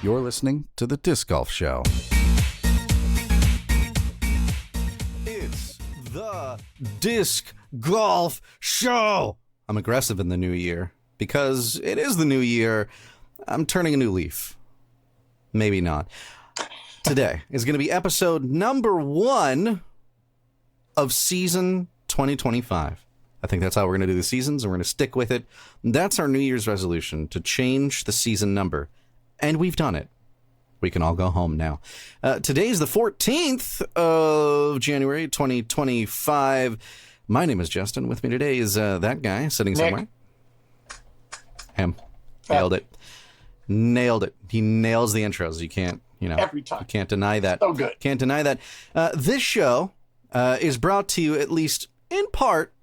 You're listening to The Disc Golf Show. It's The Disc Golf Show. I'm aggressive in the new year because it is the new year. I'm turning a new leaf. Maybe not. Today is going to be episode number 1 of season 2025. I think that's how we're going to do the seasons, and we're going to stick with it. That's our New Year's resolution, to change the season number. And we've done it. We can all go home now. Today's the 14th of January, 2025. My name is Justin. With me today is that guy sitting Nick. somewhere. Him. Nailed it. Nailed it. He nails the intros. You can't, every time. You can't deny that. So good. Can't deny that. This show is brought to you, at least in part,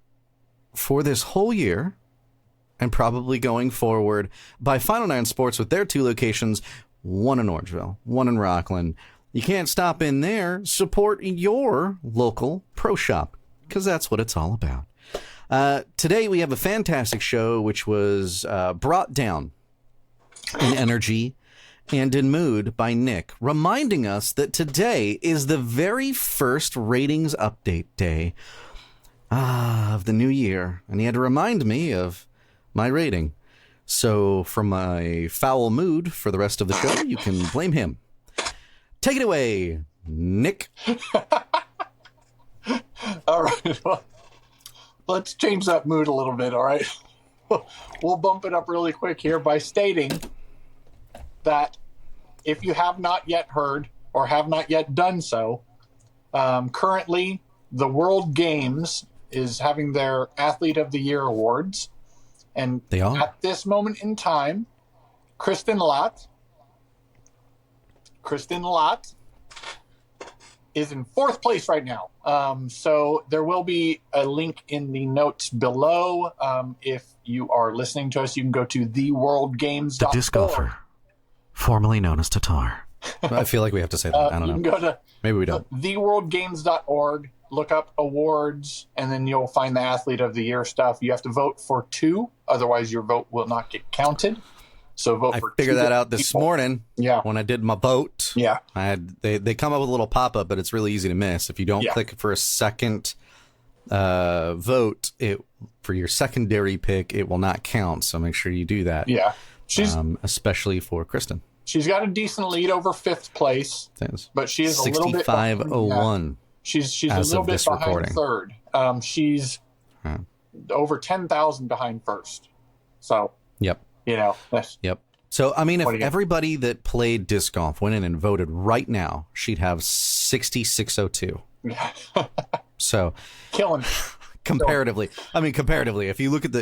for this whole year, and probably going forward, by Final Nine Sports with their 2 locations, one in Orangeville, one in Rockland. You can't stop in there. Support your local pro shop, because that's what it's all about. Today we have a fantastic show, which was brought down in energy and in mood by Nick, reminding us that today is the very first ratings update day of the new year, and he had to remind me of my rating. So for my foul mood for the rest of the show, you can blame him. Take it away, Nick. All right. Well, let's change that mood a little bit, all right? We'll bump it up really quick here by stating that if you have not yet heard or have not yet done so, currently the World Games is having their Athlete of the Year awards. And They are. At this moment in time, Kristen Lott is in 4th place right now. So there will be a link in the notes below. If you are listening to us, you can go to theworldgames.org. The disc golfer, formerly known as Tatar. I feel like we have to say that. I don't know. You can go to Maybe we don't. theworldgames.org, look up awards, and then you'll find the Athlete of the Year stuff. You have to vote for 2, otherwise your vote will not get counted. So vote for 2. I figured that out this morning. Yeah. When I did my vote. Yeah. They come up with a little pop-up, but it's really easy to miss. If you don't click for a second vote, for your secondary pick, it will not count. So make sure you do that. Yeah. Especially for Kristen. She's got a decent lead over 5th place, but she is a little bit 6501. She's a little bit behind recording. 3rd. She's over 10,000 behind 1st. So, Yep. Yep. So, I mean, if everybody that played disc golf went in and voted right now, she'd have 6602. So, killing. comparatively, if you look at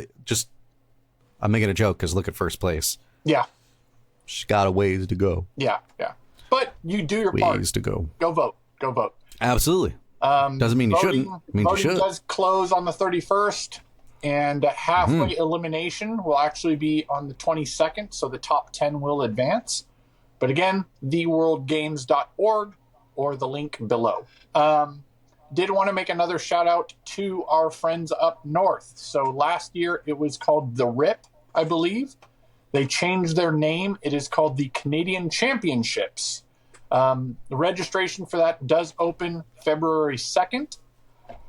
I'm making a joke because look at 1st place. Yeah. She's got a ways to go. Yeah. But you do your part. Ways to go. Go vote. Absolutely. Doesn't mean you shouldn't. It means you should. Voting does close on the 31st, and halfway elimination will actually be on the 22nd, so the top 10 will advance. But again, theworldgames.org or the link below. Did want to make another shout out to our friends up north. So last year it was called the RIP, I believe. They changed their name. It is called the Canadian Championships. The registration for that does open February 2nd.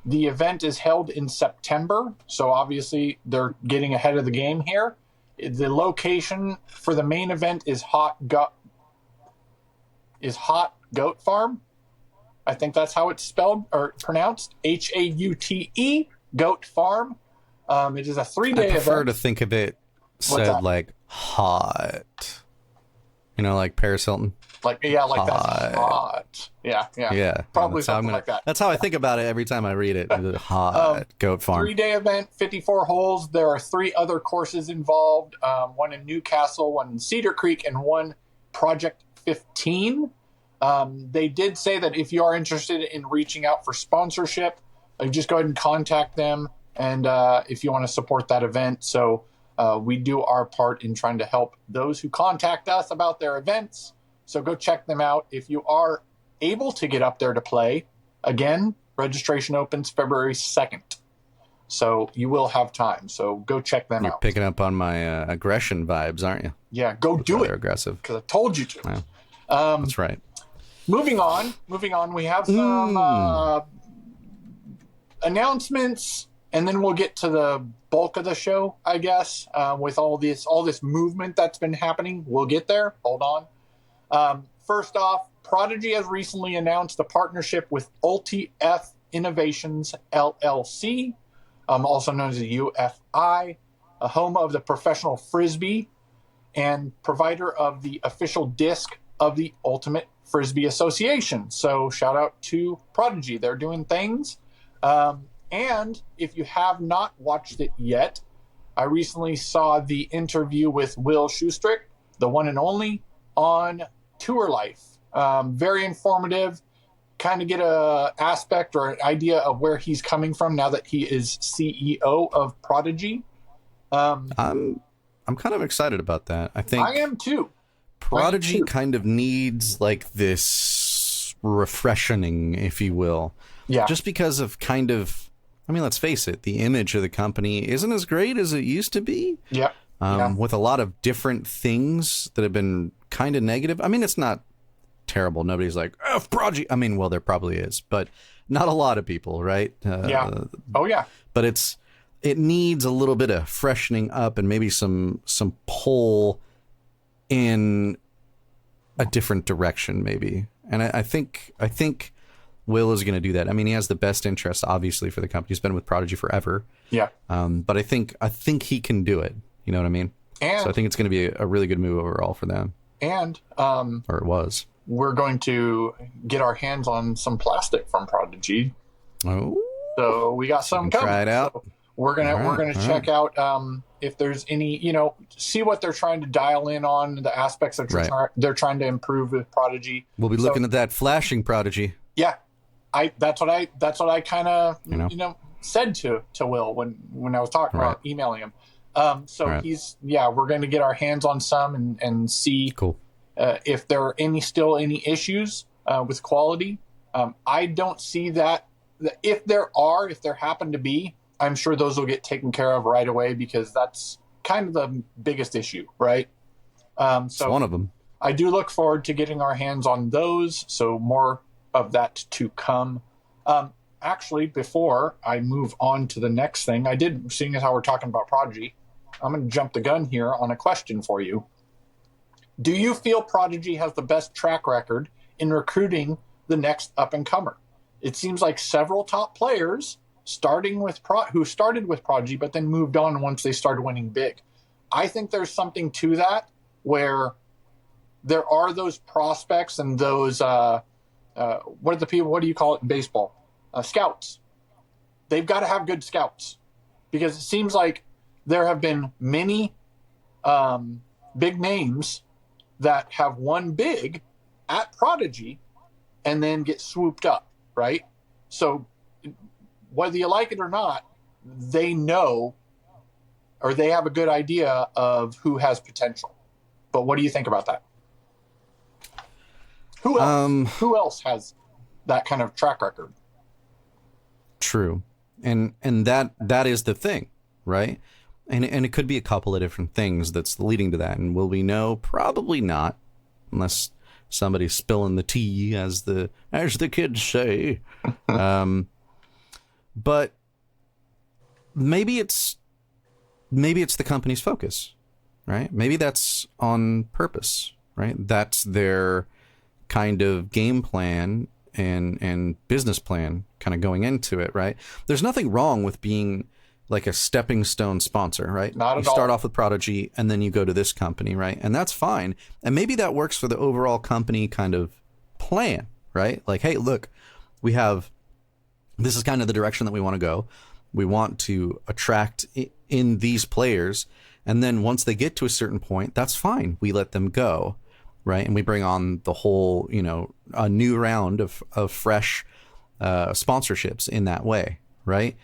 The event is held in September, so obviously they're getting ahead of the game here. The location for the main event is Hot Goat Farm. I think that's how it's spelled or pronounced. Haute, Goat Farm. It is a 3-day event. I prefer to think of it said like hot. Like Paris Hilton. Like that's hot. Yeah. Probably something like that. That's how I think about it every time I read it. Hot Goat Farm. 3-day event, 54 holes. There are 3 other courses involved. One in Newcastle, one in Cedar Creek, and one Project 15. They did say that if you are interested in reaching out for sponsorship, just go ahead and contact them. And if you want to support that event. So we do our part in trying to help those who contact us about their events. So go check them out. If you are able to get up there to play, again, registration opens February 2nd. So you will have time. So go check them You're out. picking up on my aggression vibes, aren't you? Yeah, go do They're it. aggressive. Because I told you to. Yeah, that's right. Moving on. We have some announcements, and then we'll get to the bulk of the show, I guess. With all this movement that's been happening, we'll get there. Hold on. First off, Prodigy has recently announced a partnership with UltiF Innovations LLC, also known as the UFI, a home of the professional frisbee and provider of the official disc of the Ultimate Frisbee Association. So shout out to Prodigy. They're doing things. And if you have not watched it yet, I recently saw the interview with Will Schustrick, the one and only, on Tour Life. Very informative. Kind of get a aspect or an idea of where he's coming from now that he is CEO of Prodigy. I'm kind of excited about that. I think I am too. Prodigy kind of needs like this refreshing, if you will. Yeah. Just because of kind of, I mean, let's face it, the image of the company isn't as great as it used to be. Yeah. With a lot of different things that have been kind of negative. I mean, it's not terrible. Nobody's like, F Prodigy. I mean, well, there probably is, but not a lot of people, right? Yeah. Oh, yeah. But it needs a little bit of freshening up and maybe some pull in a different direction, maybe. And I think Will is going to do that. I mean, he has the best interest, obviously, for the company. He's been with Prodigy forever. Yeah. But I think he can do it. You know what I mean? And so I think it's going to be a really good move overall for them. And or it was. We're going to get our hands on some plastic from Prodigy. Oh. So we got some coming. Try it out. So we're gonna check out if there's any, see what they're trying to dial in on, the aspects that they're trying to improve with Prodigy. We'll be looking at that flashing Prodigy. Yeah, that's what I kind of said to Will when I was talking about emailing him. We're going to get our hands on some and see if there are any issues with quality. I don't see that. If there happen to be, I'm sure those will get taken care of right away because that's kind of the biggest issue, right? It's one of them. I do look forward to getting our hands on those, so more of that to come. Actually, before I move on to the next thing, seeing as how we're talking about Prodigy, I'm going to jump the gun here on a question for you. Do you feel Prodigy has the best track record in recruiting the next up-and-comer? It seems like several top players who started with Prodigy but then moved on once they started winning big. I think there's something to that where there are those prospects and those what do you call it in baseball? Scouts. They've got to have good scouts because it seems like there have been many big names that have won big at Prodigy and then get swooped up, right? So whether you like it or not, they know or they have a good idea of who has potential. But what do you think about that? Who else has that kind of track record? True. And that is the thing, right? And it could be a couple of different things that's leading to that. And will we know? Probably not, unless somebody's spilling the tea, as the kids say. But maybe it's the company's focus, right? Maybe that's on purpose, right? That's their kind of game plan and business plan kind of going into it, right? There's nothing wrong with being like a stepping stone sponsor, right? Not at all. You start off with Prodigy and then you go to this company, right? And that's fine. And maybe that works for the overall company kind of plan, right? Like, hey, look, this is kind of the direction that we want to go. We want to attract in these players. And then once they get to a certain point, that's fine. We let them go, right? And we bring on the whole, a new round of fresh sponsorships in that way, right?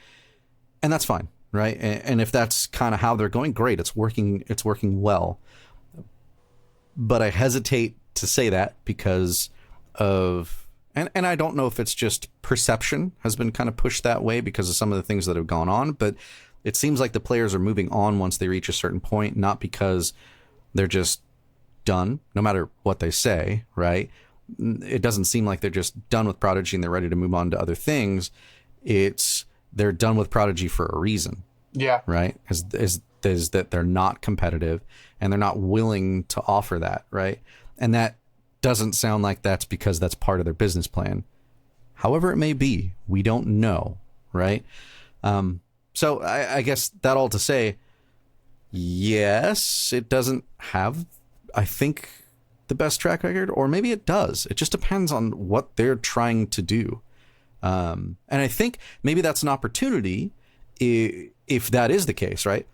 And that's fine, right? And if that's kind of how they're going, great. It's working well. But I hesitate to say that because of And I don't know if it's just perception has been kind of pushed that way because of some of the things that have gone on, but it seems like the players are moving on once they reach a certain point, not because they're just done, no matter what they say, right? It doesn't seem like they're just done with Prodigy and they're ready to move on to other things. It's they're done with Prodigy for a reason. Yeah. Right? Is that they're not competitive and they're not willing to offer that, right? And that doesn't sound like that's because that's part of their business plan. However it may be, we don't know, right? So I guess that all to say, yes, it doesn't have, I think, the best track record, or maybe it does. It just depends on what they're trying to do. And I think maybe that's an opportunity if that is the case, right?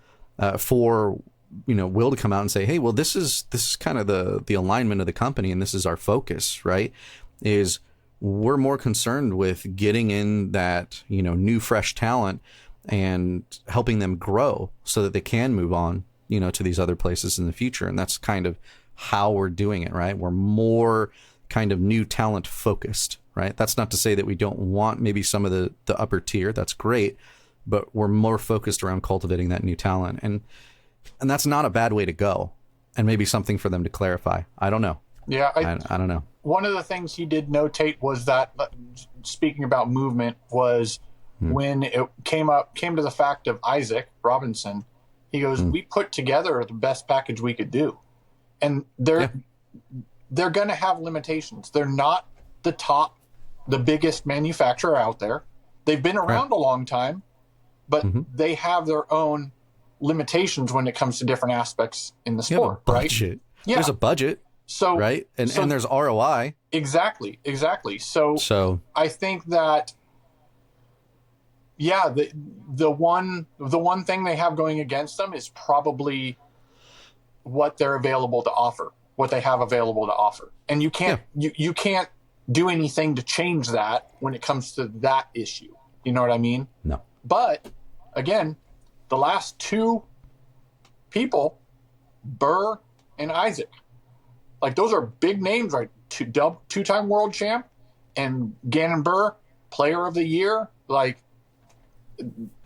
For Will to come out and say, hey, well, this is kind of the alignment of the company, and this is our focus, right? Is we're more concerned with getting in that new fresh talent and helping them grow so that they can move on to these other places in the future. And that's kind of how we're doing it, right? We're more kind of new talent focused, right? That's not to say that we don't want maybe some of the upper tier. That's great, but we're more focused around cultivating that new talent. And that's not a bad way to go, and maybe something for them to clarify. I don't know. Yeah. I don't know. One of the things he did notate was that, speaking about movement, was when it came to the fact of Isaac Robinson, he goes, we put together the best package we could do. And they're going to have limitations. They're not the biggest manufacturer out there. They've been around a long time, but they have their own limitations when it comes to different aspects in the sport, right? Yeah. There's a budget. So, right. And there's ROI. Exactly. So I think that, the one thing they have going against them is probably what they're available to offer, what they have available to offer. And you can't, you can't do anything to change that when it comes to that issue. You know what I mean? No. But again, the last two people, Burr and Isaac, like those are big names, right? Two-time world champ, and Gannon Burr, player of the year. Like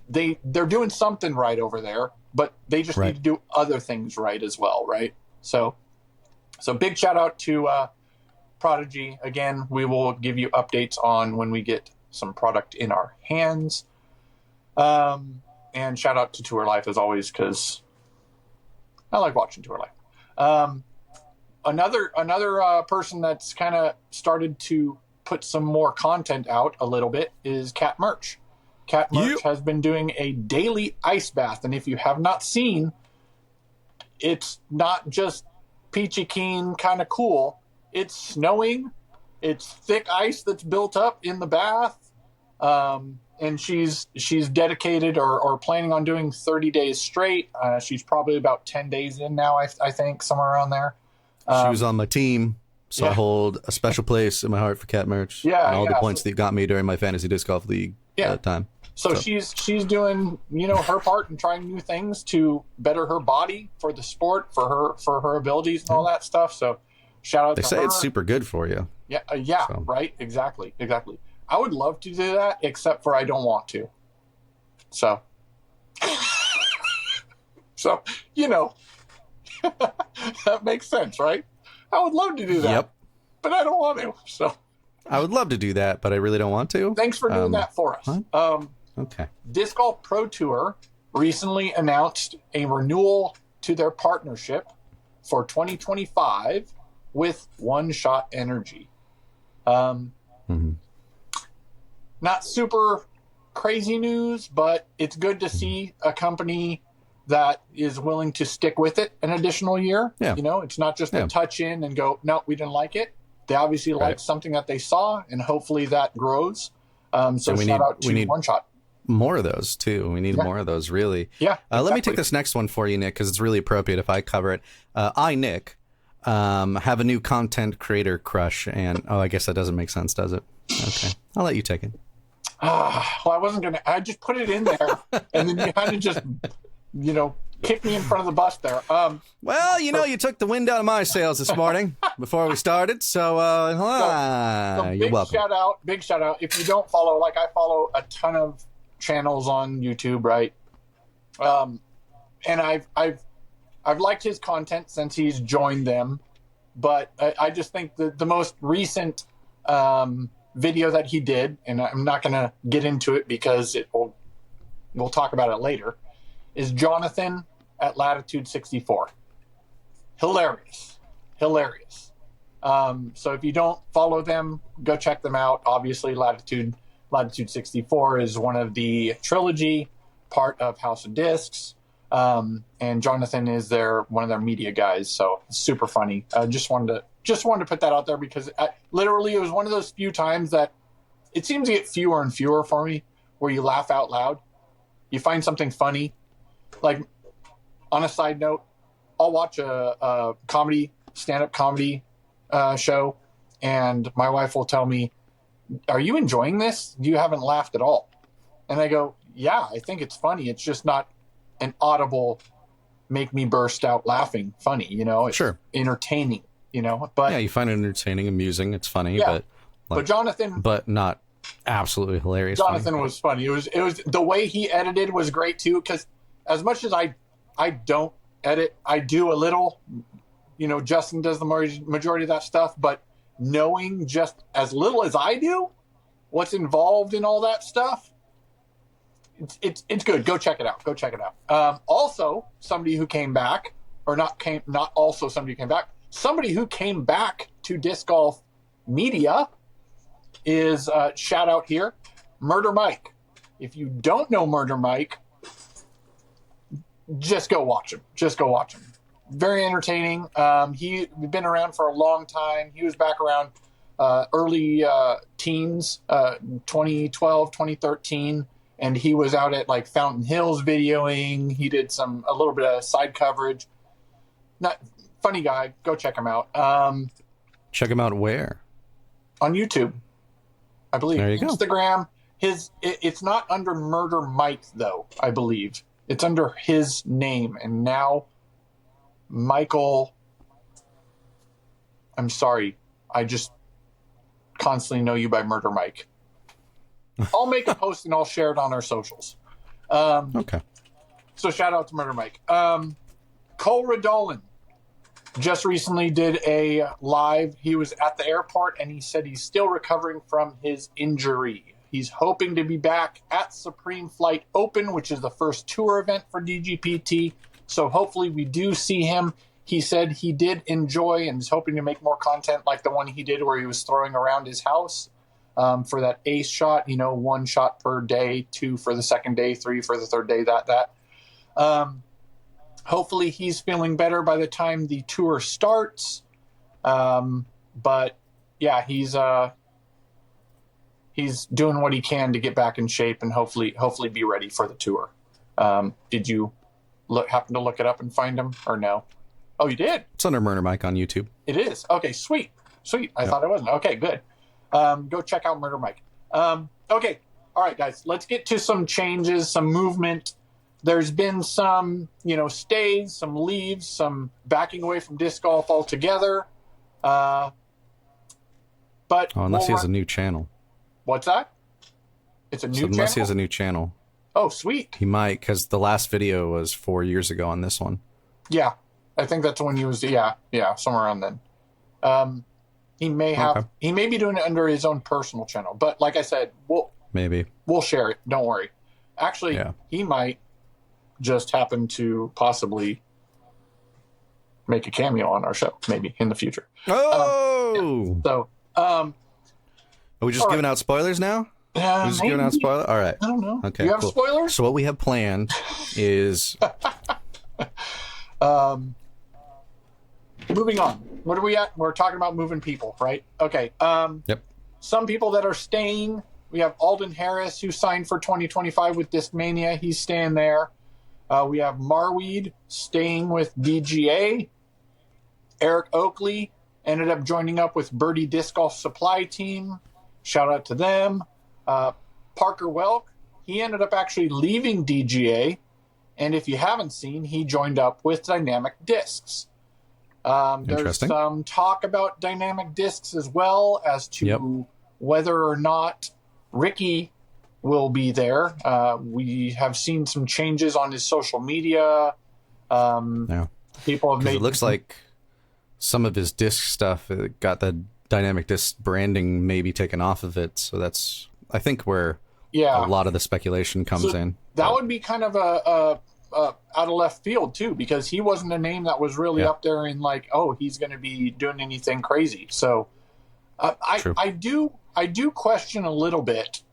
they're doing something right over there, but they just need to do other things right as well, right? So big shout out to Prodigy. Again, we will give you updates on when we get some product in our hands. And shout out to Tour Life as always, because I like watching Tour Life. Another person that's kind of started to put some more content out a little bit is Cat Merch. Cat Merch has been doing a daily ice bath, and if you have not seen, it's not just peachy keen kind of cool. It's snowing. It's thick ice that's built up in the bath. And she's dedicated or planning on doing 30 days straight. She's probably about 10 days in now, I think, somewhere around there. She was on my team, so I hold a special place in my heart for Cat Merch. Yeah, and all the points that got me during my fantasy disc golf league time. So she's doing her part and trying new things to better her body for the sport, for her abilities and all that stuff. So shout out to her. They say it's super good for you. Yeah, right, exactly. I would love to do that, except for I don't want to. So that makes sense, right? I would love to do that, but I don't want to. So I would love to do that, but I really don't want to. Thanks for doing that for us. Okay. Disc Golf Pro Tour recently announced a renewal to their partnership for 2025 with One Shot Energy. Not super crazy news, but it's good to see a company that is willing to stick with it an additional year. Yeah. It's not just a touch in and go, no, we didn't like it. They obviously liked something that they saw, and hopefully that grows. So shout out to One Shot. More of those too. We need more of those, really. Yeah. Exactly. Let me take this next one for you, Nick, because it's really appropriate if I cover it. Nick, have a new content creator crush, and I guess that doesn't make sense, does it? Okay, I'll let you take it. Well, I wasn't gonna. I just put it in there, and then you kind of just, kicked me in front of the bus there. Well, you took the wind out of my sails this morning before we started, so you're welcome. Big shout out. If you don't follow, like I follow a ton of channels on YouTube, right? And I've liked his content since he's joined them, but I just think the most recent video that he did, and I'm not going to get into it because we'll talk about it later, is Jonathan at Latitude 64. Hilarious. So if you don't follow them, go check them out. Obviously, Latitude 64 is one of the trilogy, part of House of Discs. And Jonathan is one of their media guys, so it's super funny. Just wanted to put that out there because literally it was one of those few times that it seems to get fewer and fewer for me where you laugh out loud. You find something funny. Like, on a side note, I'll watch a stand-up comedy show, and my wife will tell me, "Are you enjoying this? You haven't laughed at all." And I go, "Yeah, I think it's funny. It's just not an audible, make me burst out laughing funny, It's sure entertaining, But yeah, you find it entertaining, amusing. It's funny, yeah. But Jonathan, but not absolutely hilarious. Jonathan was funny. It was the way he edited was great too. Because as much as I don't edit, I do a little. Justin does the majority of that stuff. But knowing just as little as I do, what's involved in all that stuff. It's good. Go check it out. Also, somebody who came back, somebody who came back to disc golf media is shout out here, Murder Mike. If you don't know Murder Mike, just go watch him. Very entertaining. He's been around for a long time. He was back around early teens, 2012, 2013. And he was out at like Fountain Hills videoing. He did a little bit of side coverage. Not funny guy. Go check him out. Check him out where? On YouTube, I believe. There you Instagram. It's not under Murder Mike though. I believe it's under his name. And now, Michael. I'm sorry. I just constantly know you by Murder Mike. I'll make a post and I'll share it on our socials. Okay. So shout out to Murder Mike. Cole Radolin just recently did a live. He was at the airport and he said he's still recovering from his injury. He's hoping to be back at Supreme Flight Open, which is the first tour event for DGPT. So hopefully we do see him. He said he did enjoy and is hoping to make more content like the one he did where he was throwing around his house. For that ace shot, 1 shot per day, 2 for the second day, 3 for the third day, that. Hopefully he's feeling better by the time the tour starts. But yeah, he's doing what he can to get back in shape and hopefully be ready for the tour. Did you happen to look it up and find him or no? Oh, you did? It's under Murder Mike on YouTube. It is? Okay, sweet. I thought it wasn't. Okay, good. Go check out Murder Mike. Okay. All right, guys, let's get to some changes, some movement. There's been some, stays, some leaves, some backing away from disc golf altogether. But unless he has a new channel. What's that? It's a new channel? Unless he has a new channel. Oh, sweet. He might, because the last video was 4 years ago on this one. Yeah. I think that's when he was, somewhere around then. He may be doing it under his own personal channel, but like I said, we'll share it. Don't worry. Actually, He might just happen to possibly make a cameo on our show, maybe in the future. Oh, are we just giving out spoilers now? We're just giving out spoilers. All right. I don't know. Okay. You have spoilers? So what we have planned is, moving on. What are we at? We're talking about moving people, right? Okay. Yep. Some people that are staying. We have Alden Harris, who signed for 2025 with Discmania. He's staying there. We have Marweed staying with DGA. Eric Oakley ended up joining up with Birdie Disc Golf Supply Team. Shout out to them. Parker Welk, he ended up actually leaving DGA And if you haven't seen, he joined up with Dynamic Discs. There's some talk about Dynamic Discs as well as to whether or not Ricky will be there. We have seen some changes on his social media. People have made. It looks like some of his disc stuff got the Dynamic Disc branding maybe taken off of it. So that's, I think, where a lot of the speculation comes in. That would be kind of a out of left field too, because he wasn't a name that was really up there in like, oh, he's going to be doing anything crazy. So I do question a little bit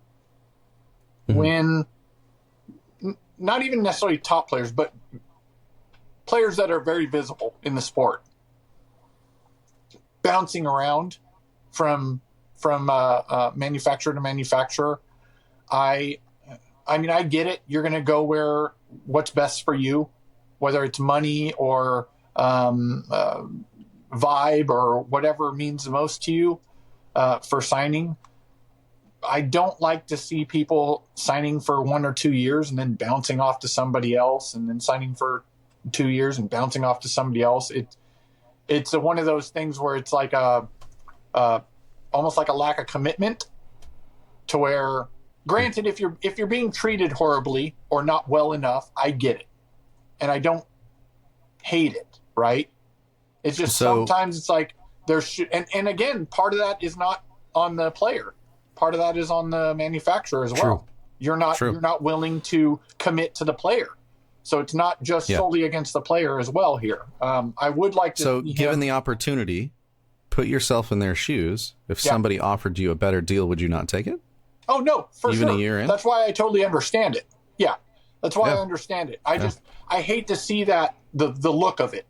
when not even necessarily top players, but players that are very visible in the sport bouncing around from manufacturer to manufacturer. I mean, I get it. You're going to go where what's best for you, whether it's money or vibe or whatever means the most to you for signing. I don't like to see people signing for 1 or 2 years and then bouncing off to somebody else, and then signing for 2 years and bouncing off to somebody else. It's one of those things where it's like almost like a lack of commitment, to where, granted, if you're being treated horribly or not well enough, I get it, and I don't hate it. Right? It's just sometimes it's like and again, part of that is not on the player. Part of that is on the manufacturer as well. You're not willing to commit to the player. So it's not just solely against the player as well here. I would like to. So given the opportunity, put yourself in their shoes. If somebody offered you a better deal, would you not take it? Oh, no, for Even sure. a year in? That's why I totally understand it. Yeah, that's why I understand it. I hate to see that the look of it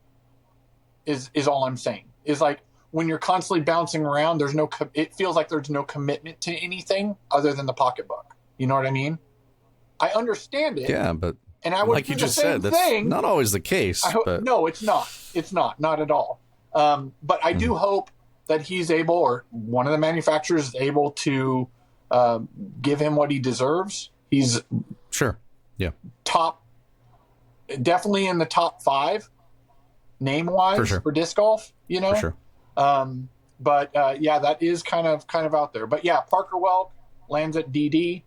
is all I'm saying. Is like, when you're constantly bouncing around, it feels like there's no commitment to anything other than the pocketbook. You know what I mean? I understand it. Yeah, but and I would like you just said, that's not always the case. No, it's not. It's not at all. But I do hope that he's able, or one of the manufacturers is able to give him what he deserves. He's definitely in the top 5 name-wise for disc golf. You know. For sure. But that is kind of out there. But yeah, Parker Welk lands at DD.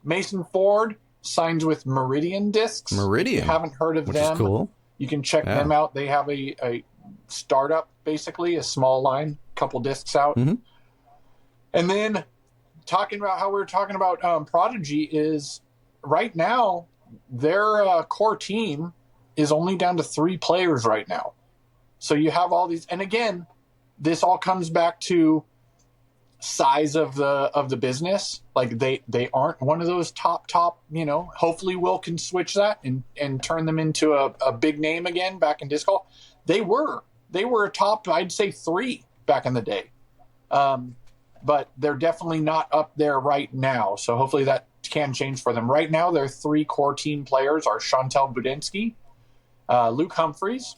Mason Ford signs with Meridian Discs. Meridian. If you haven't heard of them, is cool. You can check them out. They have a startup, basically, a small line, couple discs out. Mm-hmm. And then talking about how we were talking about Prodigy is right now, their core team is only down to 3 players right now. So you have all these, and again, this all comes back to size of the business. Like they aren't one of those top, hopefully Will can switch that and turn them into a big name again back in disc golf. They were a top, I'd say 3 back in the day. But they're definitely not up there right now. So hopefully that can change for them. Right now, their 3 core team players are Chantel Budinsky, Luke Humphreys,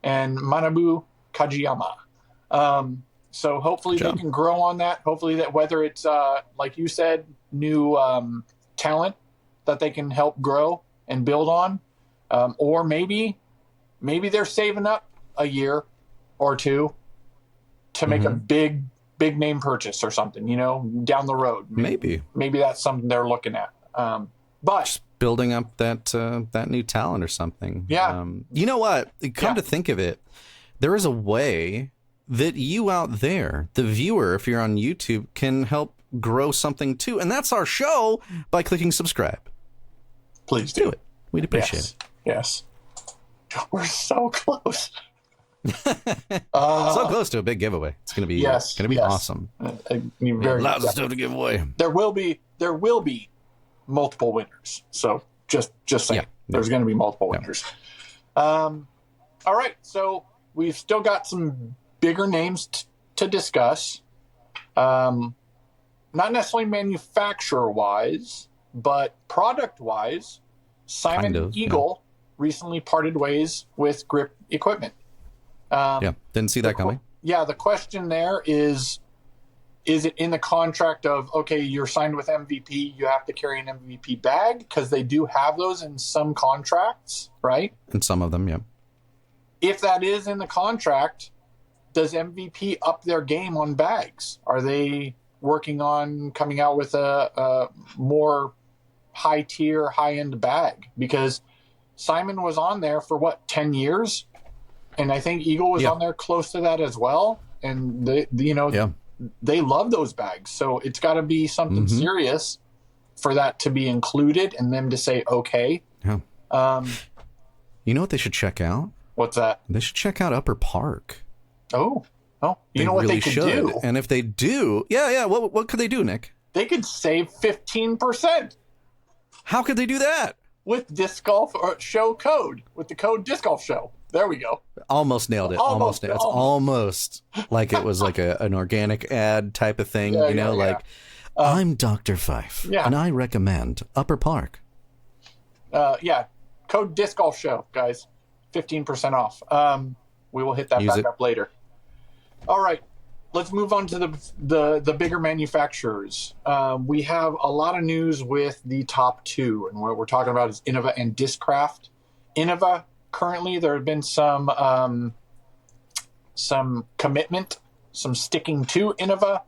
and Manabu Kajiyama. So hopefully they can grow on that. Hopefully that, whether it's, like you said, new talent that they can help grow and build on, or maybe they're saving up a year or 2 to make a big name purchase or something, down the road. Maybe that's something they're looking at. But just building up that new talent or something. Yeah. You know what? Come to think of it, there is a way that you out there, the viewer, if you're on YouTube, can help grow something too. And that's our show by clicking subscribe. Please do it. We'd appreciate it. Yes. We're so close. So close to a big giveaway. It's going to be awesome. Lots of stuff to give away. There will be multiple winners. So just saying, there's going to be multiple winners. All right, so we've still got some bigger names to discuss. Not necessarily manufacturer wise, but product wise. Simon Eagle recently parted ways with Grip Equipment. Didn't see that coming. Yeah, the question there is, is it in the contract of, okay, you're signed with MVP, you have to carry an MVP bag? Because they do have those in some contracts, right? In some of them, yeah. If that is in the contract, does MVP up their game on bags? Are they working on coming out with a more high-tier, high-end bag? Because Simon was on there for, 10 years? And I think Eagle was on there close to that as well. And, they love those bags. So it's got to be something serious for that to be included and them to say, okay. Yeah. You know what they should check out? What's that? They should check out Upper Park. Oh, you know what really they could do? And if they do, what could they do, Nick? They could save 15%. How could they do that? With Disc Golf Show code. With the code Disc Golf Show. There we go. Almost nailed it. Almost. It's almost like it was like an organic ad type of thing, I'm Dr. Fife, and I recommend Upper Park. Code Disc Golf Show, guys. 15% off. We will hit that back up later. All right. Let's move on to the bigger manufacturers. We have a lot of news with the top two, and what we're talking about is Innova and Discraft. Innova, currently, there have been some commitment, some sticking to Innova.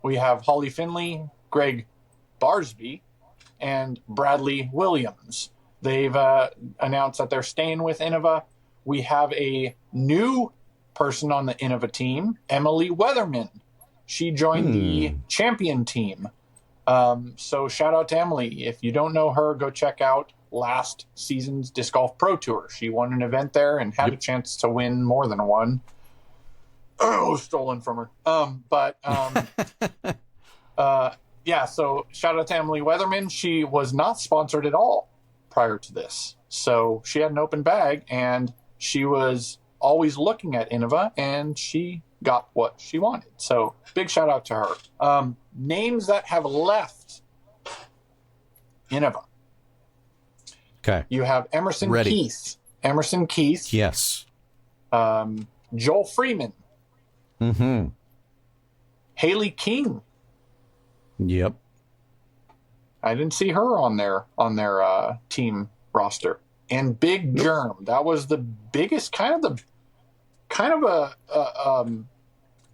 We have Holly Finley, Greg Barsby, and Bradley Williams. They've announced that they're staying with Innova. We have a new person on the Innova team, Emily Weatherman. She joined the champion team. So shout out to Emily. If you don't know her, go check out last season's Disc Golf Pro Tour. She won an event there and had a chance to win more than one. Oh, stolen from her. So shout out to Emily Weatherman. She was not sponsored at all prior to this. So she had an open bag, and she was always looking at Innova, and she got what she wanted. So big shout out to her. Names that have left Innova. Okay. You have Emerson Keith. Emerson Keith. Yes. Joel Freeman. Mm-hmm. Haley King. Yep. I didn't see her on their team roster. And Big Germ. That was the biggest kind of a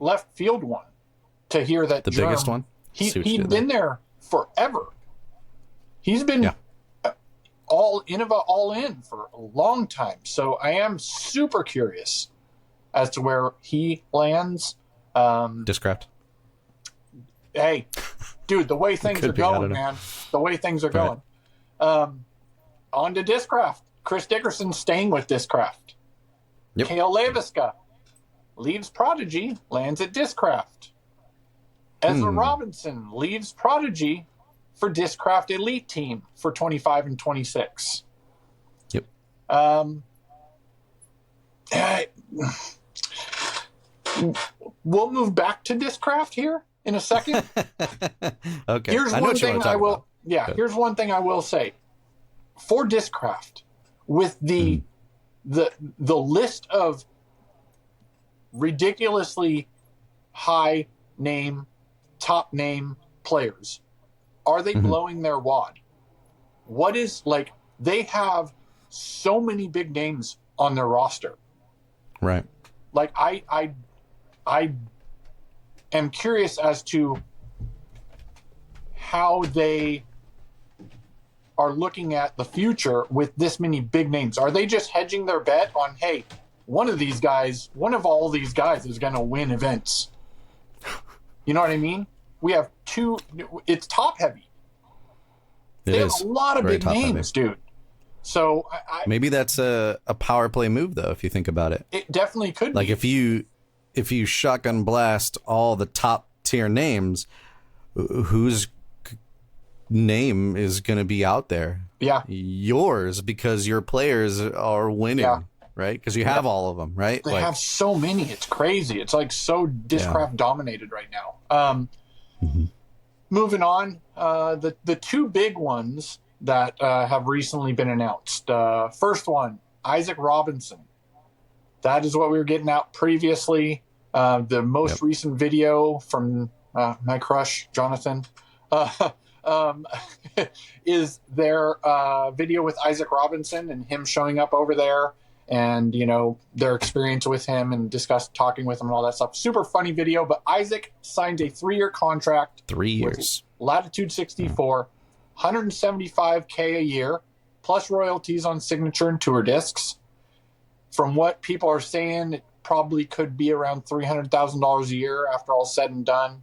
left field one to hear that the Germ, biggest one. He'd been there forever. He's been all Innova all in for a long time. So I am super curious as to where he lands. Discraft. Hey, dude, the way things are going, man. The way things are going. On to Discraft. Chris Dickerson staying with Discraft. Yep. Kale Leviska leaves Prodigy, lands at Discraft. Ezra Robinson leaves Prodigy for Discraft Elite Team for 25 and 26. Yep. We'll move back to Discraft here in a second. Okay. Here's one thing I will. Yeah. Here's one thing I will say for Discraft with the list of ridiculously high name, top name players. Are they blowing their wad? What is they have so many big names on their roster. Right. I am curious as to how they are looking at the future with this many big names. Are they just hedging their bet on, hey, one of all these guys is going to win events? You know what I mean? We have two. It's top heavy. They have a lot of big names, dude. So maybe that's a power play move, though, if you think about it. It definitely could be. If you shotgun blast all the top tier names, whose name is going to be out there? Yeah. Yours, because your players are winning, right? Because you have all of them, right? They have so many. It's crazy. It's so Discraft dominated right now. Moving on, the two big ones that have recently been announced. First one, Isaac Robinson. That is what we were getting out previously. The most recent video from my crush, Jonathan, um, is their video with Isaac Robinson and him showing up over there and, their experience with him and talking with him and all that stuff. Super funny video, but Isaac signed a 3-year contract. 3 years. Latitude 64, $175K a year, plus royalties on signature and tour discs. From what people are saying, it probably could be around $300,000 a year after all said and done.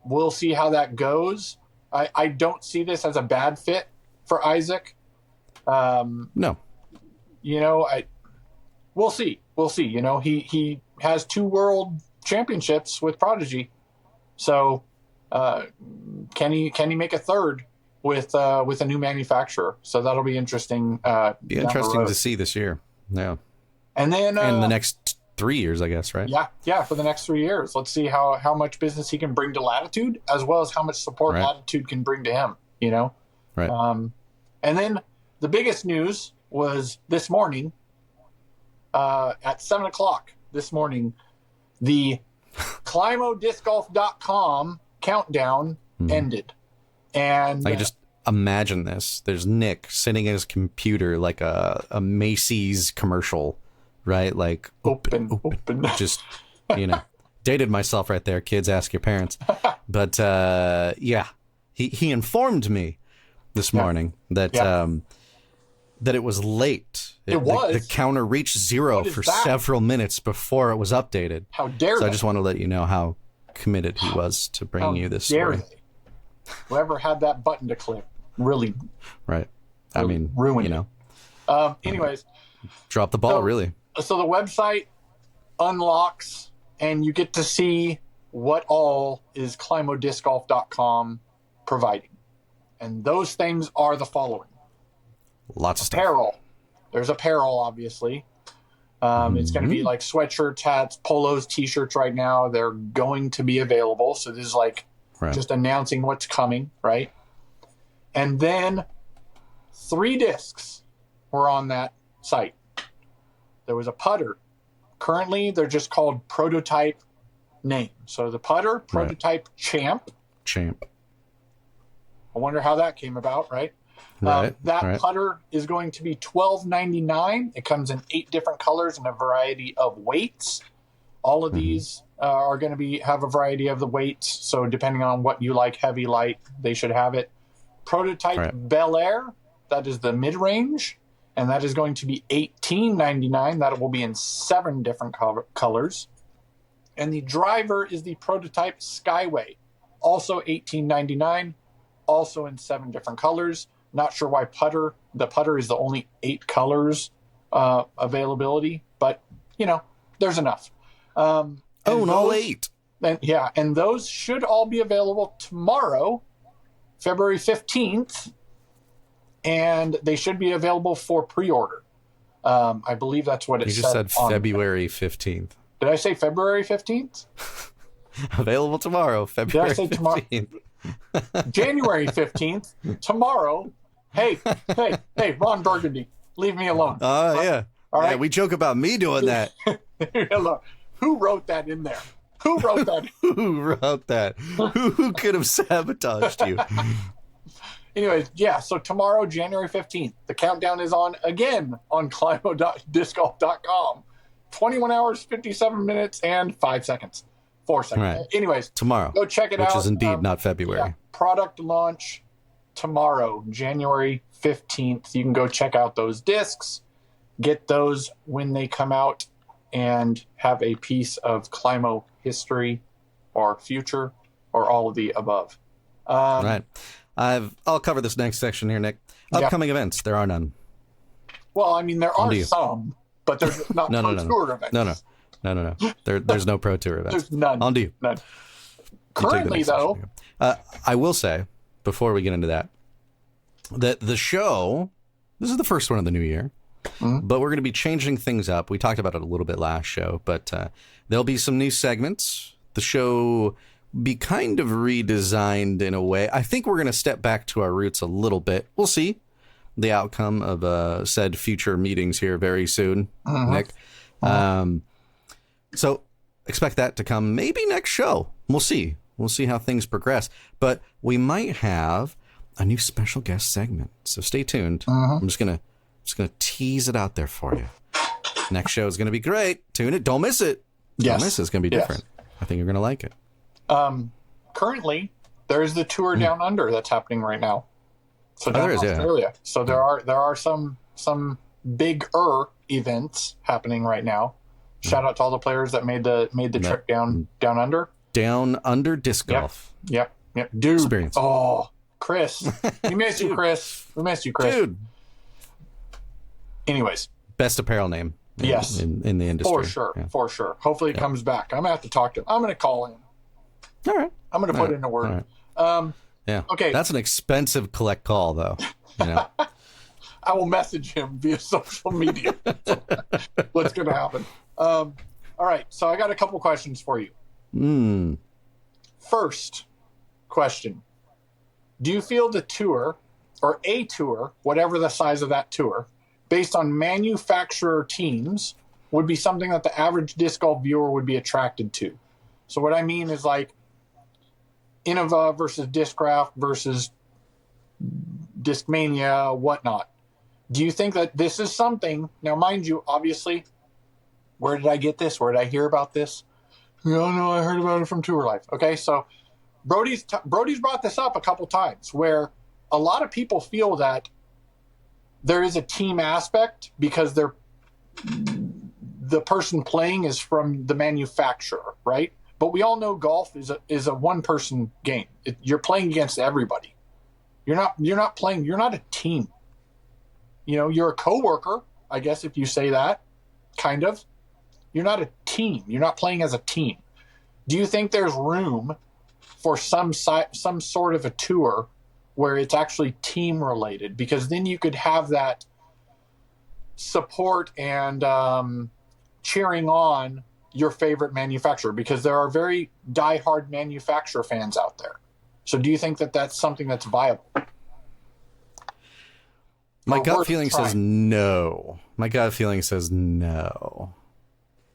We'll see how that goes. I don't see this as a bad fit for Isaac. No. We'll see. We'll see. He has 2 world championships with Prodigy. So can he make a third with a new manufacturer? So that'll be interesting. Be interesting to see this year. Yeah. And then in the next 3 years, I guess, right? Yeah, for the next 3 years. Let's see how much business he can bring to Latitude, as well as how much support Latitude can bring to him. Right. And then the biggest news was this morning, at 7:00 this morning, the ClimoDiscGolf.com countdown ended. And I can just imagine this. There's Nick sitting at his computer like a Macy's commercial, right? Like open. Just, dated myself right there. Kids, ask your parents. But he informed me this morning that it was late. It was. The counter reached 0 for several minutes before it was updated. How dare So I just want to let you know how committed he was to bringing you this story. Whoever had that button to click really, right? Really ruined it. Anyways, drop the ball, really. So the website unlocks, and you get to see what all is ClimoDiscGolf.com providing, and those things are the following: lots of apparel. Stuff. There's apparel, obviously. It's going to be like sweatshirts, hats, polos, t-shirts. Right now, they're going to be available. So this is like just announcing what's coming, right? And then 3 discs were on that site. There was a putter. Currently, they're just called Prototype name. So the putter, Prototype Champ. I wonder how that came about, right? That putter is going to be $12.99. It comes in 8 different colors and a variety of weights. All of these are going to have a variety of the weights. So depending on what you like, heavy, light, they should have it. Prototype Bel Air, that is the mid-range, and that is going to be $18.99. That will be in 7 different colors. And the driver is the Prototype Skyway, also $18.99, also in 7 different colors. Not sure why the putter is the only 8 colors availability, but there's enough. Own all 8. And those should all be available tomorrow, February 15th, and they should be available for pre-order. I believe that's what it said. You just said February 15th. Did I say February 15th? Available tomorrow, February 15th. Did I say tomorrow? January 15th, tomorrow. Hey, Ron Burgundy, leave me alone. Oh, yeah. All right. Yeah, we joke about me doing that. Who wrote that in there? Who wrote that? Who wrote that? Who could have sabotaged you? Anyways, so tomorrow, January 15th, the countdown is on again on Climo.discgolf.com. 21 hours, 57 minutes, and 5 seconds. 4 seconds. Right. Anyways, tomorrow. Go check it out. Which is indeed not February. Yeah, product launch tomorrow, January 15th. You can go check out those discs, get those when they come out, and have a piece of Climo history or future or all of the above. Right. I'll cover this next section here, Nick. Upcoming events. There are none. Well, I mean, there are some, but there's not tour events. No. There's no Pro Tour events. There's none. On to you. None. Currently, though, I will say, before we get into that the show, this is the first one of the new year, but we're going to be changing things up. We talked about it a little bit last show, but there'll be some new segments. The show be kind of redesigned in a way. I think we're going to step back to our roots a little bit. We'll see the outcome of said future meetings here very soon, Nick. So expect that to come maybe next show. We'll see. We'll see how things progress. But we might have a new special guest segment. So stay tuned. I'm just gonna tease it out there for you. Next show is gonna be great. Tune it. Don't miss it. Don't miss it. It's gonna be different. I think you're gonna like it. Currently, there is the tour Down Under that's happening right now. So down in Australia. Yeah. So there are some bigger events happening right now. Shout out to all the players that made the trip down under. Down under disc golf. Yep. Dude. Experience. Oh, Chris. We missed you, Chris. Dude. Anyways. Best apparel name. Yes. In the industry. For sure. Hopefully it comes back. I'm going to have to talk to him. I'm going to call him. All right. I'm going to put in a word. Right. Yeah. Okay. That's an expensive collect call, though. You know? I will message him via social media. What's going to happen? All right. So I got a couple questions for you. First question. Do you feel the tour or a tour, whatever the size of that tour, based on manufacturer teams, would be something that the average disc golf viewer would be attracted to? So what I mean is like Innova versus Discraft versus Discmania, whatnot. Do you think that this is something, now mind you, obviously, where did I get this? Where did I hear about this? No, I heard about it from Tour Life. Okay, so Brody's brought this up a couple times where a lot of people feel that there is a team aspect because the person playing is from the manufacturer, right? But we all know golf is a one-person game. You're playing against everybody. You're not playing. You're not a team. You know, you're a coworker, I guess, if you say that, kind of. You're not a team. You're not playing as a team. Do you think there's room for some sort of a tour where it's actually team related? Because then you could have that support and cheering on your favorite manufacturer, because there are very diehard manufacturer fans out there. So do you think that that's something that's viable? My gut feeling says no. My gut feeling says no.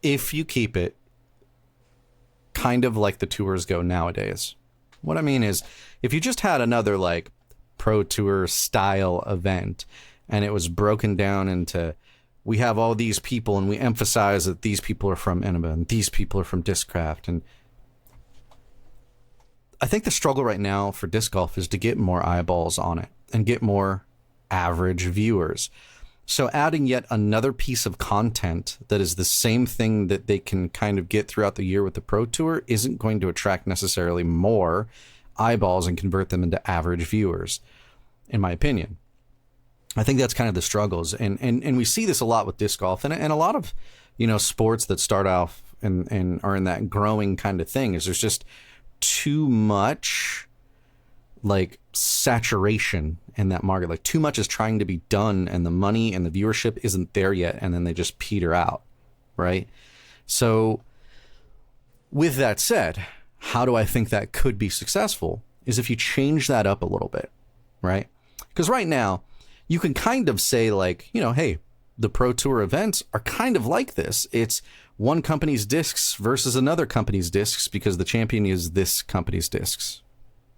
If you keep it kind of like the tours go nowadays. What I mean is, if you just had another like pro tour style event and it was broken down into, we have all these people and we emphasize that these people are from Innova and these people are from Discraft. And I think the struggle right now for disc golf is to get more eyeballs on it and get more average viewers. So adding yet another piece of content that is the same thing that they can kind of get throughout the year with the Pro Tour isn't going to attract necessarily more eyeballs and convert them into average viewers, in my opinion. I think that's kind of the struggles. And we see this a lot with disc golf and a lot of, you know, sports that start off and are in that growing kind of thing, is there's just too much like saturation in that market. Like too much is trying to be done and the money and the viewership isn't there yet, and then they just peter out, right? So with that said, how do I think that could be successful is if you change that up a little bit, right? Because right now you can kind of say like, you know, hey, the Pro Tour events are kind of like this. It's one company's discs versus another company's discs because the champion is this company's discs,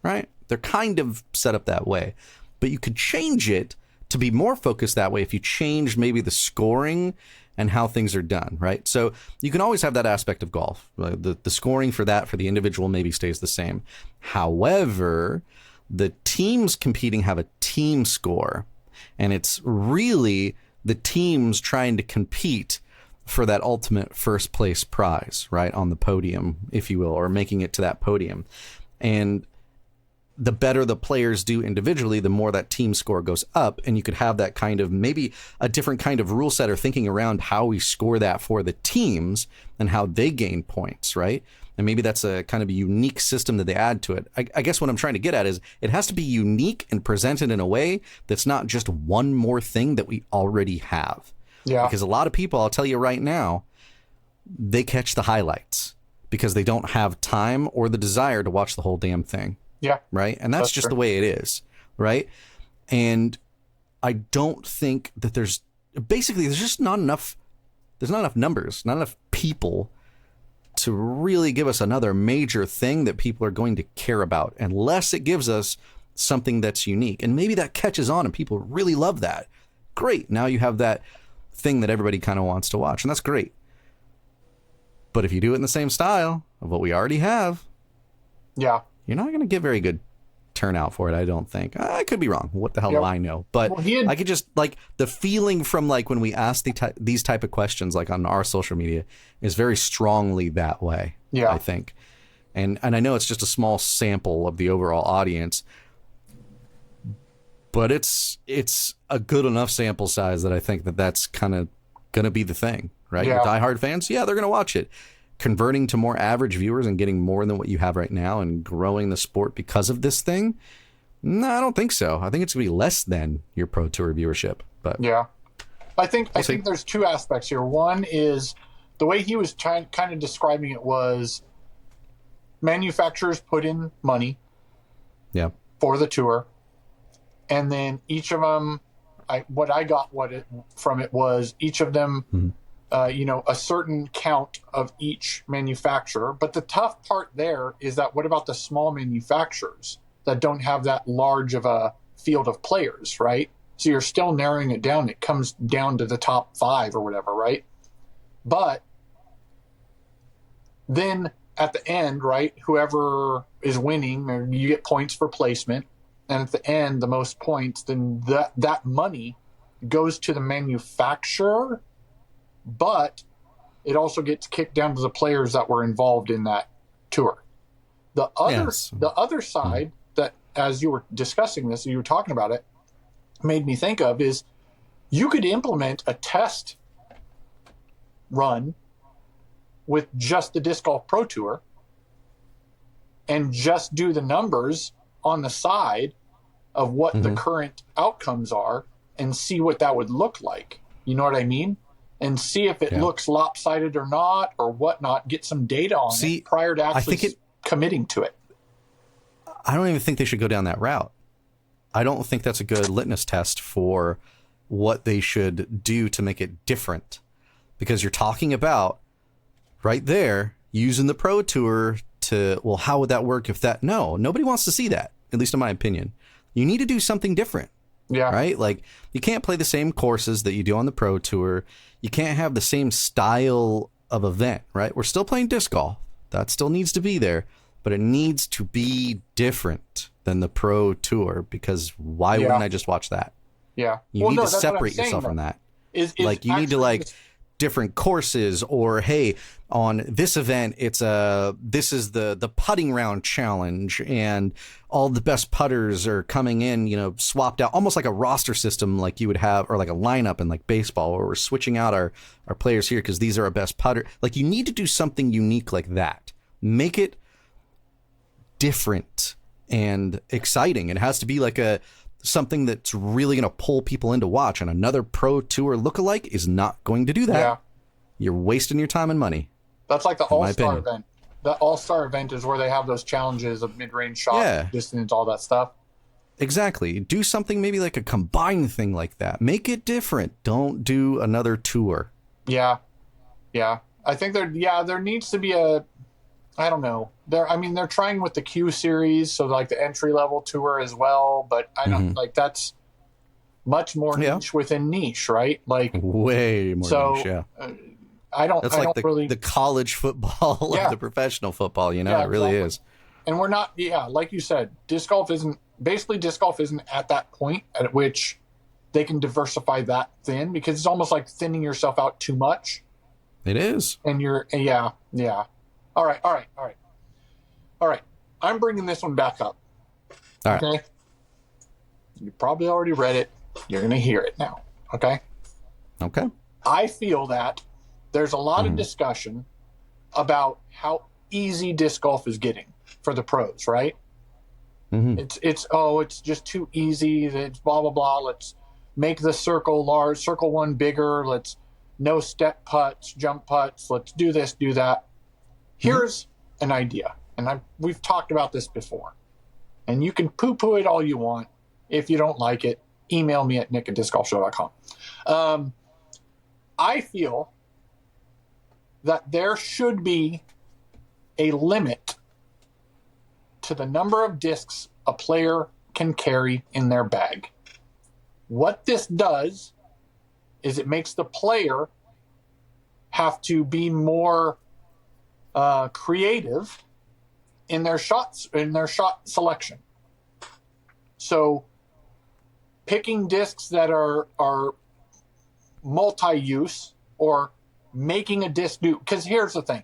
right? They're kind of set up that way, but you could change it to be more focused that way if you change maybe the scoring and how things are done, right? So you can always have that aspect of golf. The scoring for that, for the individual, maybe stays the same. However, the teams competing have a team score, and it's really the teams trying to compete for that ultimate first place prize, right, on the podium, if you will, or making it to that podium. And the better the players do individually, the more that team score goes up. And you could have that kind of maybe a different kind of rule set or thinking around how we score that for the teams and how they gain points, right? And maybe that's a kind of a unique system that they add to it. I guess what I'm trying to get at is it has to be unique and presented in a way that's not just one more thing that we already have. Yeah. Because a lot of people, I'll tell you right now, they catch the highlights because they don't have time or the desire to watch the whole damn thing. Yeah. Right. And that's just true. The way it is. Right. And I don't think that there's just not enough. There's not enough numbers, not enough people to really give us another major thing that people are going to care about, unless it gives us something that's unique. And maybe that catches on and people really love that. Great. Now you have that thing that everybody kind of wants to watch, and that's great. But if you do it in the same style of what we already have, yeah, you're not going to get very good turnout for it, I don't think. I could be wrong. What the hell do I know? But I could just, like, the feeling from, like, when we ask these type of questions, like on our social media, is very strongly that way, I think. And I know it's just a small sample of the overall audience, but it's a good enough sample size that I think that's kind of going to be the thing, right? Your diehard fans, they're going to watch it. Converting to more average viewers and getting more than what you have right now and growing the sport because of this thing? No, I don't think so. I think it's going to be less than your Pro Tour viewership. But yeah, I think there's two aspects here. One is the way he was kind of describing it was manufacturers put in money for the tour, and then each of them, what I got from it was each of them a certain count of each manufacturer. But the tough part there is that what about the small manufacturers that don't have that large of a field of players, right? So you're still narrowing it down. It comes down to the top 5 or whatever, right? But then at the end, right, whoever is winning, or you get points for placement. And at the end, the most points, then that money goes to the manufacturer, but it also gets kicked down to the players that were involved in that tour. The other side that, as you were discussing this, you were talking about it, made me think of is you could implement a test run with just the Disc Golf Pro Tour and just do the numbers on the side of what the current outcomes are and see what that would look like. You know what I mean? And see if it looks lopsided or not, or whatnot. Get some data on it prior to actually committing to it. I don't even think they should go down that route. I don't think that's a good litmus test for what they should do to make it different. Because you're talking about, right there, using the Pro Tour to, well, how would that work if that... No, nobody wants to see that, at least in my opinion. You need to do something different. Yeah. Right? Like, you can't play the same courses that you do on the Pro Tour. You can't have the same style of event, right? We're still playing disc golf. That still needs to be there, but it needs to be different than the Pro Tour, because why wouldn't I just watch that? Yeah. You need to separate yourself from that. Like, you need to, like, different courses, or, hey, on this event, this is the putting round challenge, and all the best putters are coming in, swapped out, almost like a roster system like you would have, or like a lineup in like baseball, where we're switching out our players here because these are our best putter. Like, you need to do something unique like that. Make it different and exciting. It has to be like something that's really going to pull people in to watch, and another Pro Tour lookalike is not going to do that. Yeah. You're wasting your time and money. That's like the All-Star event. The All-Star event is where they have those challenges of mid-range shot, distance, all that stuff. Exactly. Do something maybe like a combined thing like that. Make it different. Don't do another tour. Yeah. Yeah. I think there needs to be I don't know. They're trying with the Q series, so like the entry-level tour as well, but I don't like that's much more niche within niche, right? Like way more niche, yeah. That's like the college football, like the professional football, it really is. And we're not, like you said, disc golf isn't at that point at which they can diversify that thin, because it's almost like thinning yourself out too much. It is. And you're, All right. I'm bringing this one back up. All right. Okay. You probably already read it. You're going to hear it now. Okay. Okay. I feel that there's a lot of discussion about how easy disc golf is getting for the pros, right? It's just too easy. It's blah, blah, blah. Let's make the circle large, circle one bigger. Let's no step putts, jump putts. Let's do this, do that. Here's an idea, and we've talked about this before, and you can poo-poo it all you want. If you don't like it, email me at nick@discgolfshow.com. I feel that there should be a limit to the number of discs a player can carry in their bag. What this does is it makes the player have to be more creative in their shot selection. So picking discs that are multi-use, or making a disc do, because here's the thing,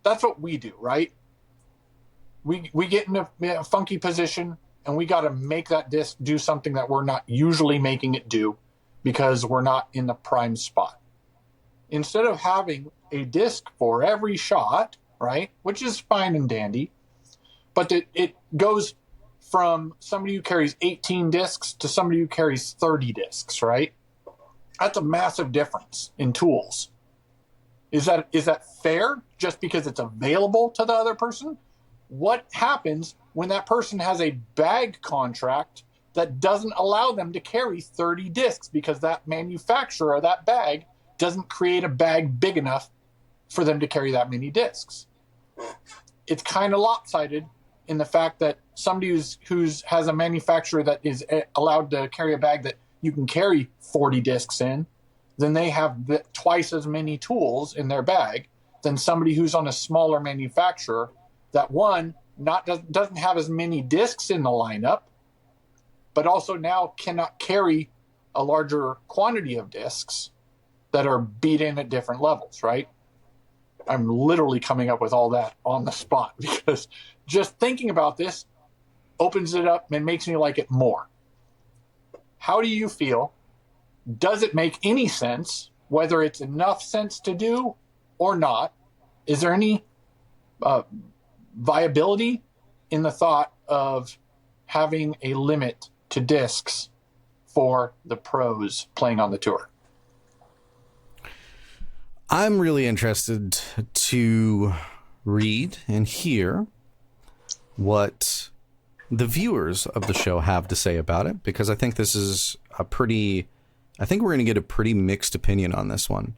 that's what we do, right? We get in a funky position and we got to make that disc do something that we're not usually making it do because we're not in the prime spot. Instead of having a disc for every shot, right, which is fine and dandy, but it goes from somebody who carries 18 discs to somebody who carries 30 discs, right? That's a massive difference in tools. Is that fair just because it's available to the other person? What happens when that person has a bag contract that doesn't allow them to carry 30 discs because that manufacturer of that bag doesn't create a bag big enough for them to carry that many discs? It's kind of lopsided in the fact that somebody who's has a manufacturer that is allowed to carry a bag that you can carry 40 discs in, then they have twice as many tools in their bag than somebody who's on a smaller manufacturer that, one, doesn't have as many discs in the lineup, but also now cannot carry a larger quantity of discs that are beat in at different levels, right? I'm literally coming up with all that on the spot because just thinking about this opens it up and makes me like it more. How do you feel? Does it make any sense? Whether it's enough sense to do or not? Is there any viability in the thought of having a limit to discs for the pros playing on the tour? I'm really interested to read and hear what the viewers of the show have to say about it, because I think this is I think we're going to get a pretty mixed opinion on this one.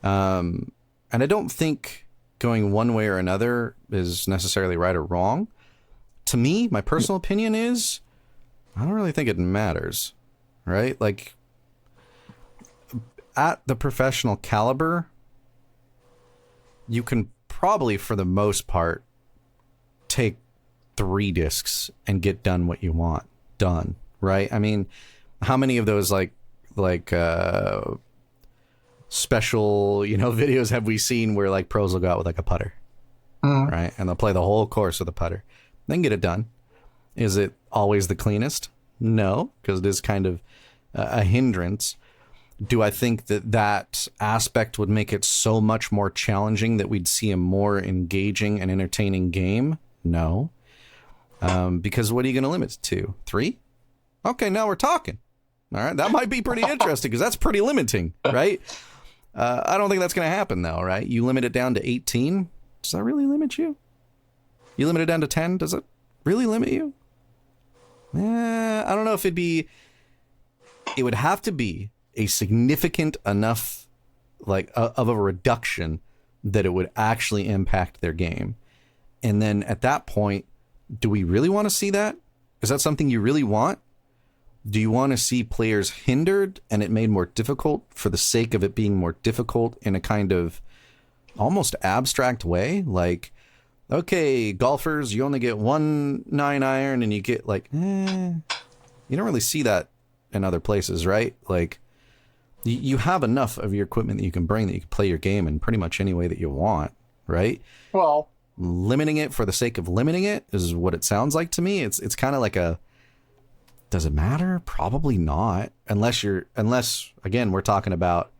And I don't think going one way or another is necessarily right or wrong. To me, my personal opinion is I don't really think it matters, right? Like, at the professional caliber, you can probably, for the most part, take 3 discs and get done what you want done, right? I mean, how many of those like special, videos have we seen where like pros will go out with like a putter, right? And they'll play the whole course with a putter, then get it done. Is it always the cleanest? No, because it is kind of a hindrance. Do I think that aspect would make it so much more challenging that we'd see a more engaging and entertaining game? No. Because what are you going to limit it to? 3? Okay, now we're talking. All right, that might be pretty interesting because that's pretty limiting, right? I don't think that's going to happen, though, right? You limit it down to 18. Does that really limit you? You limit it down to 10. Does it really limit you? I don't know if it would have to be a significant enough of a reduction that it would actually impact their game. And then at that point, do we really want to see that? Is that something you really want? Do you want to see players hindered and it made more difficult for the sake of it being more difficult in a kind of almost abstract way? Like, okay, golfers, you only get 1 9-iron and you get you don't really see that in other places, right? Like, you have enough of your equipment that you can bring that you can play your game in pretty much any way that you want, right? Well, limiting it for the sake of limiting it is what it sounds like to me. It's kind of like does it matter? Probably not. Unless again, we're talking about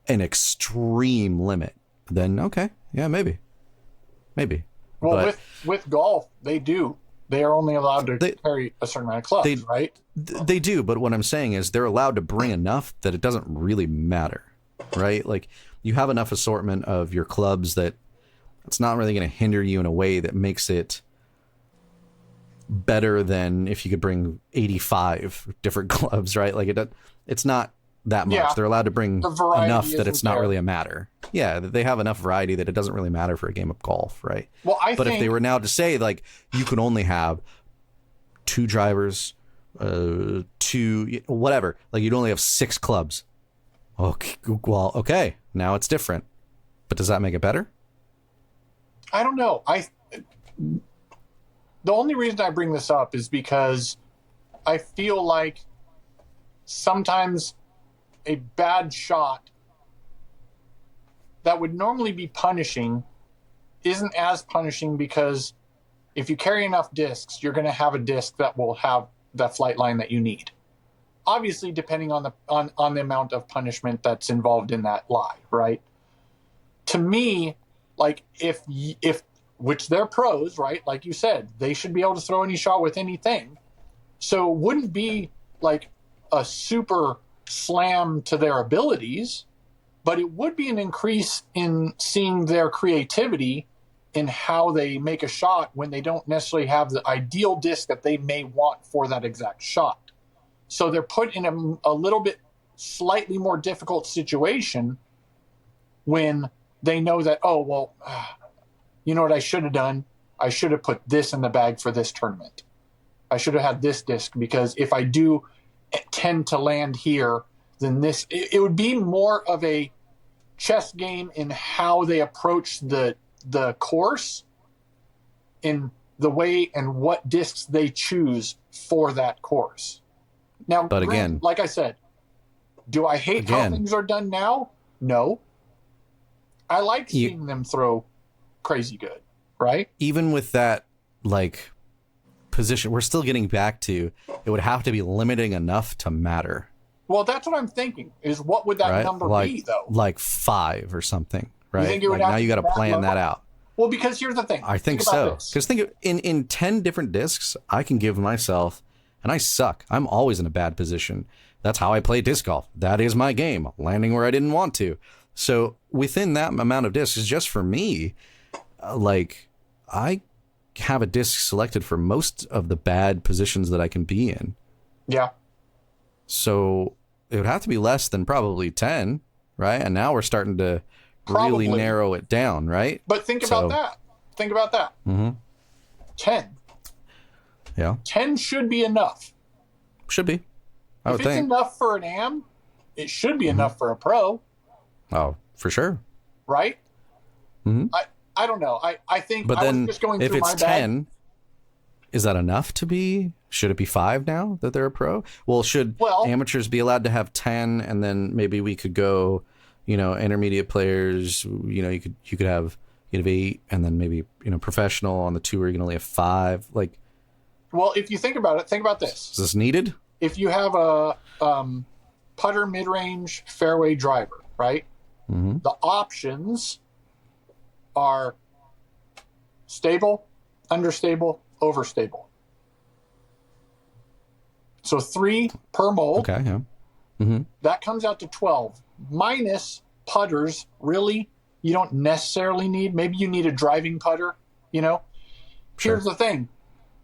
an extreme limit. Then okay, yeah, maybe. Well, with golf, they do. They are only allowed to carry a certain amount of clubs, right? They do, but what I'm saying is they're allowed to bring enough that it doesn't really matter, right? Like, you have enough assortment of your clubs that it's not really going to hinder you in a way that makes it better than if you could bring 85 different clubs, right? Like, it's not that much. Yeah. They're allowed to bring The variety enough that it's isn't not there. really a matter. Yeah, they have enough variety that it doesn't really matter for a game of golf, right? Well, But if they were now to say, like, you can only have 2 drivers, 2, whatever, like you'd only have 6 clubs. Okay, well, okay, now it's different. But does that make it better? I don't know. The only reason I bring this up is because I feel like sometimes a bad shot that would normally be punishing isn't as punishing, because if you carry enough discs, you're going to have a disc that will have the flight line that you need. Obviously, depending on the amount of punishment that's involved in that lie, right? To me, like if which they're pros, right? Like you said, they should be able to throw any shot with anything. So it wouldn't be like a super slam to their abilities, but it would be an increase in seeing their creativity in how they make a shot when they don't necessarily have the ideal disc that they may want for that exact shot. So they're put in a little bit slightly more difficult situation when they know that, oh, well, you know what I should have done? I should have put this in the bag for this tournament. I should have had this disc, because if I do tend to land here, then this, it would be more of a chess game in how they approach the course, in the way and what discs they choose for that course. Now, but again, like I said, do I hate how things are done now? No. I like seeing them throw crazy good, right? Even with that, like, position, we're still getting back to, it would have to be limiting enough to matter. Well, that's what I'm thinking, is what would that number be, though? Like 5 or something, right? You think it would have now you got to plan that out. Well, because here's the thing. I think so. Because think of, in 10 different discs, I can give myself, and I suck. I'm always in a bad position. That's how I play disc golf. That is my game, landing where I didn't want to. So within that amount of discs, just for me, like, I have a disc selected for most of the bad positions that I can be in. Yeah. So it would have to be less than probably 10, right? And now we're starting to really narrow it down, right? But think about that. Think about that. Mm-hmm. 10. Yeah. 10 should be enough. Should be. I would think. If it's enough for an AM, it should be enough for a pro. Oh, for sure. Right? Mm-hmm. I don't know. I think, but then, was just going if through it's 10, is that enough to be? Should it be 5 now that they're a pro? Well, should amateurs be allowed to have 10, and then maybe we could go, intermediate players, you could have 8, and then maybe, professional on the tour, you can only have 5. Like, well, if you think about it, think about this. Is this needed? If you have a putter, mid-range, fairway driver, right? Mm-hmm. The options are stable, understable, overstable. So 3 per mold. Okay, yeah. Mm-hmm. That comes out to 12. Minus putters, really, you don't necessarily need. Maybe you need a driving putter, Sure. Here's the thing.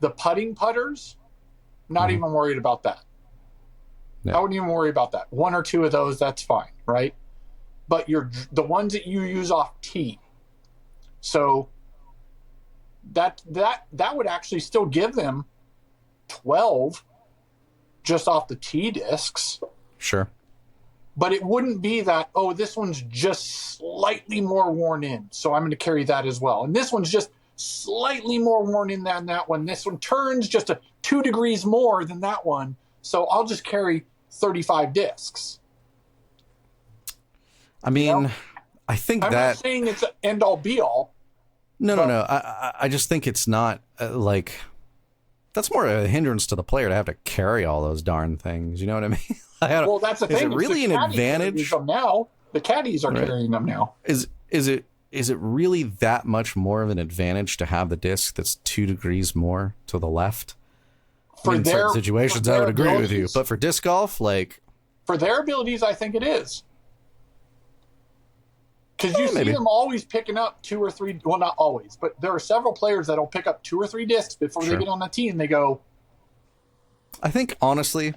The putting putters, not even worried about that. Yeah. I wouldn't even worry about that. 1 or 2 of those, that's fine, right? But the ones that you use off tee. So that would actually still give them 12 just off the tee discs. Sure. But it wouldn't be that, oh, this one's just slightly more worn in, so I'm going to carry that as well. And this one's just slightly more worn in than that one. This one turns just 2 degrees more than that one, so I'll just carry 35 discs. I mean, I think I'm not saying it's an end-all, be-all. No. I just think it's not, like... That's more a hindrance to the player to have to carry all those darn things. You know what I mean? Well, that's the thing. Is it really an advantage? Now the caddies are carrying them now. Is it really that much more of an advantage to have the disc that's 2 degrees more to the left? In certain situations, I would agree with you. But for disc golf, like, for their abilities, I think it is. Because you see them always picking up 2 or 3. Well, not always, but there are several players that'll pick up 2 or 3 discs before they get on the tee, and they go. I think honestly,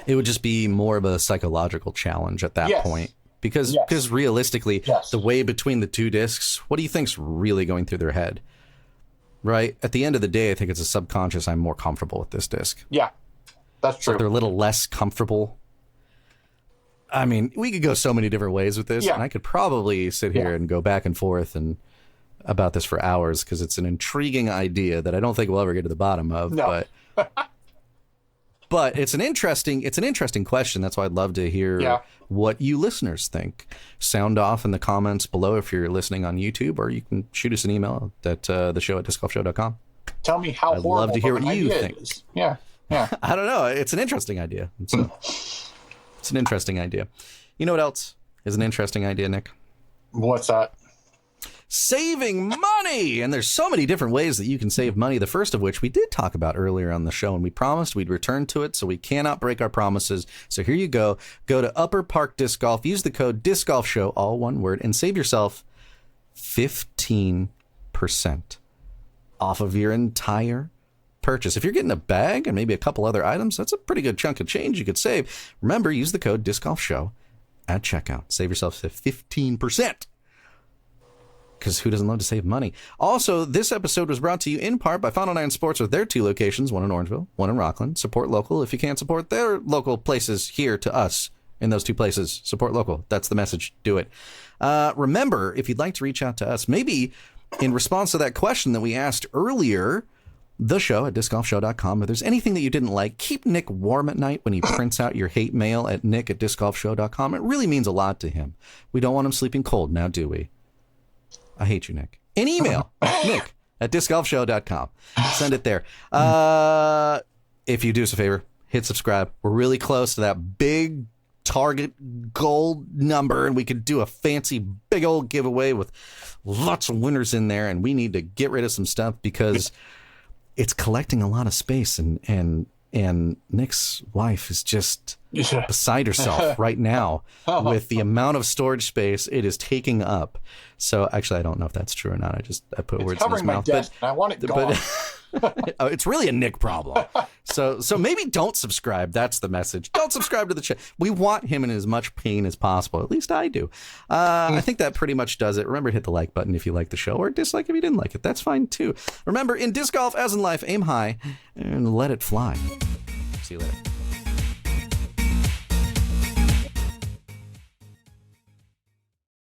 It would just be more of a psychological challenge at that Yes. point. Because realistically, Yes. the way between the two discs, what do you think's really going through their head? Right? At the end of the day, I think it's a subconscious, I'm more comfortable with this disc. Yeah, that's So true. if they're a little less comfortable. I mean, we could go so many different ways with this, Yeah. and I could probably sit here and go back and forth and about this for hours because it's an intriguing idea that I don't think we'll ever get to the bottom of. No. But it's an interesting question. That's why I'd love to hear what you listeners think. Sound off in the comments below if you're listening on YouTube, or you can shoot us an email at the show at discgolfshow.com. Tell me how I'd horrible love to hear of an what you idea think. it is. Yeah, yeah. I don't know. It's an interesting idea. It's an interesting idea. You know what else is an interesting idea, Nick? What's that? Saving money! And there's so many different ways that you can save money, the first of which we did talk about earlier on the show, and we promised we'd return to it, so we cannot break our promises. So here you go. Go to Upper Park Disc Golf, use the code DiscGolfShow, all one word, and save yourself 15% off of your entire purchase. If you're getting a bag and maybe a couple other items, that's a pretty good chunk of change you could save. Remember, use the code DiscGolfShow at checkout. Save yourself 15%. Because who doesn't love to save money? Also, this episode was brought to you in part by Final Nine Sports with their 2 locations, one in Orangeville, one in Rockland. Support local. If you can't support their local places here to us in those 2 places, support local. That's the message. Do it. Remember, if you'd like to reach out to us, maybe in response to that question that we asked earlier, the show at discgolfshow.com. If there's anything that you didn't like, keep Nick warm at night when he prints out your hate mail at nick@discgolfshow.com. It really means a lot to him. We don't want him sleeping cold now, do we? I hate you, Nick. An email, nick@discgolfshow.com. Send it there. If you do us a favor, hit subscribe. We're really close to that big target goal number, and we could do a fancy big old giveaway with lots of winners in there, and we need to get rid of some stuff because it's collecting a lot of space, and Nick's wife is just beside herself right now with the amount of storage space it is taking up. So actually, I don't know if that's true or not. I put words in his mouth. Desk, and I want it gone. It's really a Nick problem. So maybe don't subscribe. That's the message. Don't subscribe to the channel. We want him in as much pain as possible. At least I do. I think that pretty much does it. Remember, hit the like button if you like the show, or dislike if you didn't like it. That's fine too. Remember, in disc golf, as in life, aim high and let it fly. See you later.